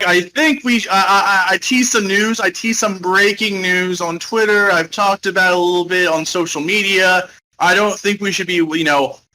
I think I teased some news. I teased some breaking news on Twitter. I've talked about it a little bit on social media. I don't think we should be,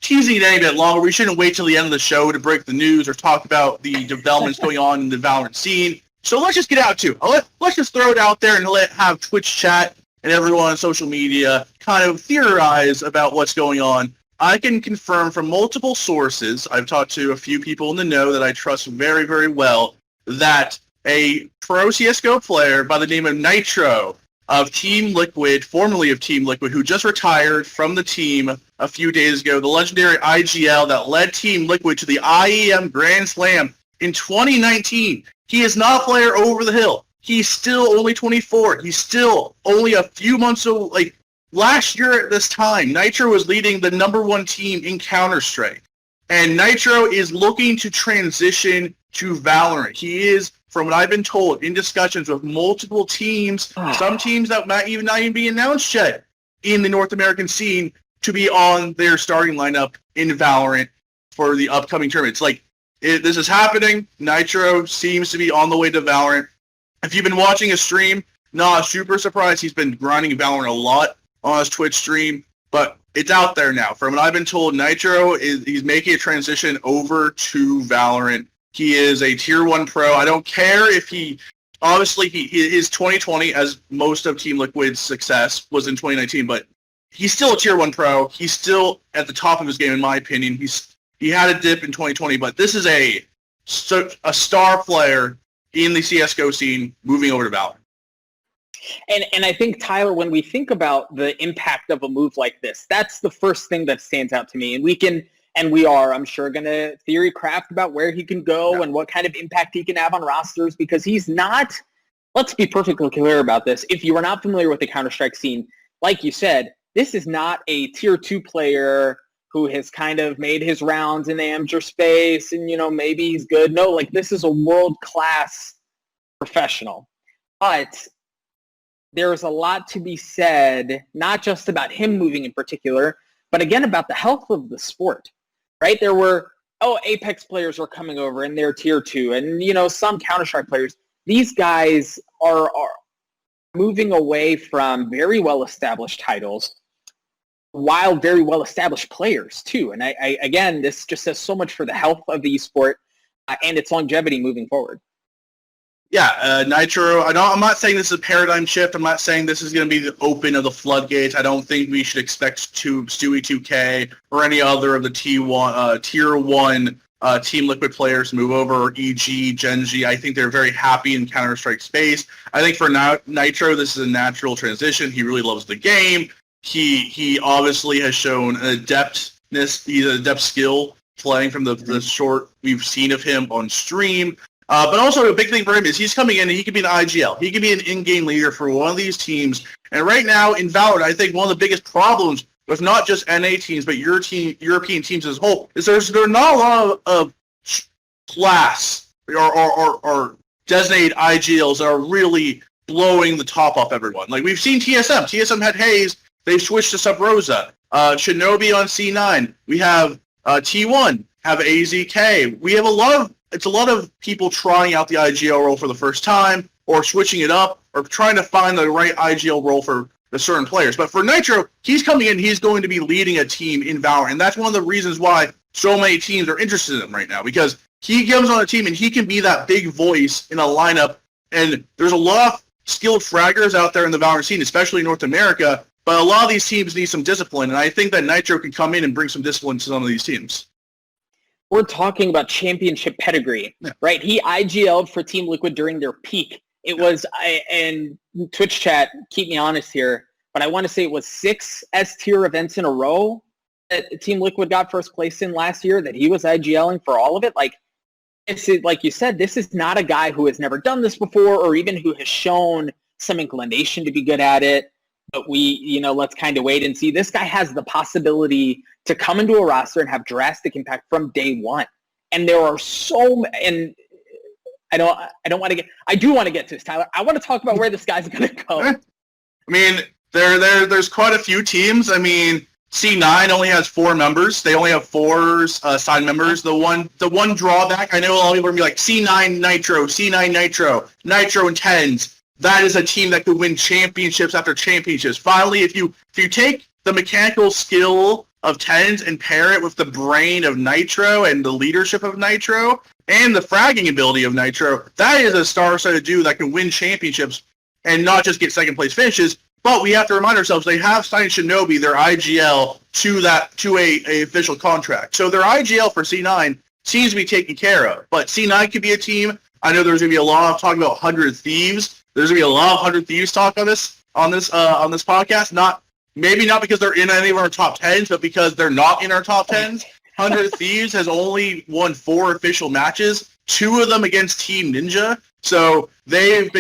teasing it any bit longer. We shouldn't wait till the end of the show to break the news or talk about the developments going on in the Valorant scene. So let's just get out to it. Let's just throw it out there and have Twitch chat and everyone on social media kind of theorize about what's going on. I can confirm from multiple sources, I've talked to a few people in the know that I trust very, very well, that a pro CSGO player by the name of Nitr0 of Team Liquid, formerly of Team Liquid, who just retired from the team a few days ago, the legendary IGL that led Team Liquid to the IEM Grand Slam in 2019. He is not a player over the hill. He's still only 24. He's still only a few months old. Last year at this time, Nitr0 was leading the #1 team in Counter-Strike. And Nitr0 is looking to transition to Valorant. He is, from what I've been told, in discussions with multiple teams, some teams that might not even be announced yet in the North American scene, to be on their starting lineup in Valorant for the upcoming tournament. This is happening. Nitr0 seems to be on the way to Valorant. If you've been watching his stream, not super surprised. He's been grinding Valorant a lot on his Twitch stream, but it's out there now. From what I've been told, Nitr0 he's making a transition over to Valorant. He is a Tier 1 pro. I don't care if obviously his 2020, as most of Team Liquid's success was in 2019, but he's still a Tier 1 pro. He's still at the top of his game, in my opinion. He had a dip in 2020, but this is a star player in the CSGO scene moving over to Valorant. And I think, Tyler, when we think about the impact of a move like this, that's the first thing that stands out to me. And we are, I'm sure, going to theory craft about where he can go and what kind of impact he can have on rosters, because he's not, let's be perfectly clear about this. If you are not familiar with the Counter-Strike scene, like you said, this is not a Tier 2 player who has kind of made his rounds in the amateur space and, maybe he's good. No, this is a world-class professional. But there's a lot to be said, not just about him moving in particular, but again about the health of the sport, right? There were, Apex players are coming over and they're Tier 2, and, some Counter-Strike players. These guys are moving away from very well-established titles while very well-established players, too. And again, this just says so much for the health of the esport and its longevity moving forward. Yeah, Nitr0, I'm not saying this is a paradigm shift. I'm not saying this is going to be the open of the floodgates. I don't think we should expect Stewie 2K or any other of the Tier 1 Team Liquid players to move over, e.g. Genji. I think they're very happy in Counter-Strike space. I think for Nitr0, this is a natural transition. He really loves the game. He obviously has shown an adeptness. He's an adept skill playing from the short we've seen of him on stream. But also a big thing for him is he's coming in and he can be an IGL. He can be an in-game leader for one of these teams. And right now in Valorant, I think one of the biggest problems with not just NA teams, but European teams as a whole, is there's not a lot of class or designated IGLs that are really blowing the top off everyone. We've seen TSM. TSM had Hayes. They've switched to Sub Rosa. Shinobi on C9. We have T1, have AZK. We have it's a lot of people trying out the IGL role for the first time, or switching it up, or trying to find the right IGL role for the certain players. But for Nitr0, he's coming in, he's going to be leading a team in Valorant. And that's one of the reasons why so many teams are interested in him right now, because he comes on a team and he can be that big voice in a lineup. And there's a lot of skilled fraggers out there in the Valorant scene, especially in North America, but a lot of these teams need some discipline. And I think that Nitr0 can come in and bring some discipline to some of these teams. We're talking about championship pedigree, right? He IGL'd for Team Liquid during their peak. It was, and Twitch chat, keep me honest here, but I want to say it was 6 S-tier events in a row that Team Liquid got first place in last year, that he was IGLing for all of it. It's like you said, this is not a guy who has never done this before, or even who has shown some inclination to be good at it. But let's kind of wait and see. This guy has the possibility to come into a roster and have drastic impact from day one. And there are and I do want to get to this, Tyler. I want to talk about where this guy's going to go. I mean, there's quite a few teams. I mean, C9 only has 4 members. They only have 4 signed members. The one drawback, I know a lot of people are going to be like, C9 Nitro and Tens. That is a team that could win championships after championships. Finally, if you take the mechanical skill of Tens and pair it with the brain of Nitro and the leadership of Nitro and the fragging ability of Nitro, that is a star-studded duo that can win championships and not just get second place finishes. But we have to remind ourselves they have signed Shinobi, their IGL, to a official contract. So their IGL for C9 seems to be taken care of. But C9 could be a team. I know there's going to be a lot of talk about 100 Thieves. There's going to be a lot of 100 Thieves talk on this podcast. Maybe not because they're in any of our top 10s, but because they're not in our top 10s. 100 Thieves has only won 4 official matches, 2 of them against Team Ninja. So they've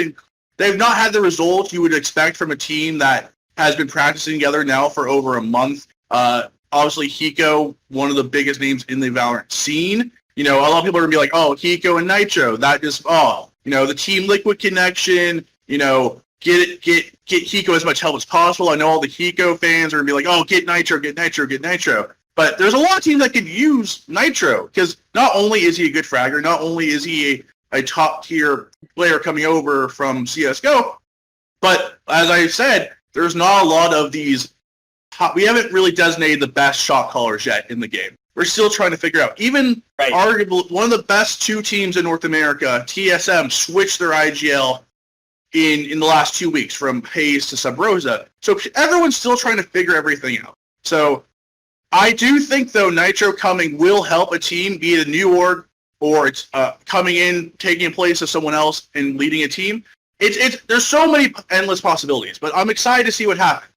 not had the results you would expect from a team that has been practicing together now for over a month. Obviously, Hiko, one of the biggest names in the Valorant scene. A lot of people are going to be like, oh, Hiko and Nitro, the Team Liquid connection, get Hiko as much help as possible. I know all the Hiko fans are going to be like, oh, get Nitro, get Nitro, get Nitro. But there's a lot of teams that could use Nitro, because not only is he a good fragger, not only is he a top-tier player coming over from CSGO, but as I said, there's not a lot of these we haven't really designated the best shot callers yet in the game. We're still trying to figure out. Even arguably one of the best 2 teams in North America, TSM, switched their IGL in the last 2 weeks from Hayes to Sub Rosa. So everyone's still trying to figure everything out. So I do think, though, Nitro coming will help a team, be it a new org or it's coming in, taking place of someone else and leading a team. There's so many endless possibilities, but I'm excited to see what happens.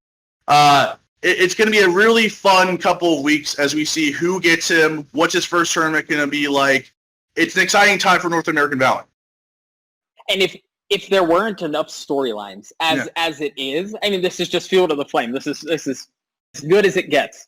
It's going to be a really fun couple of weeks as we see who gets him, what's his first tournament going to be like. It's an exciting time for North American Valorant. And if there weren't enough storylines as it is, I mean, this is just fuel to the flame. This is as good as it gets.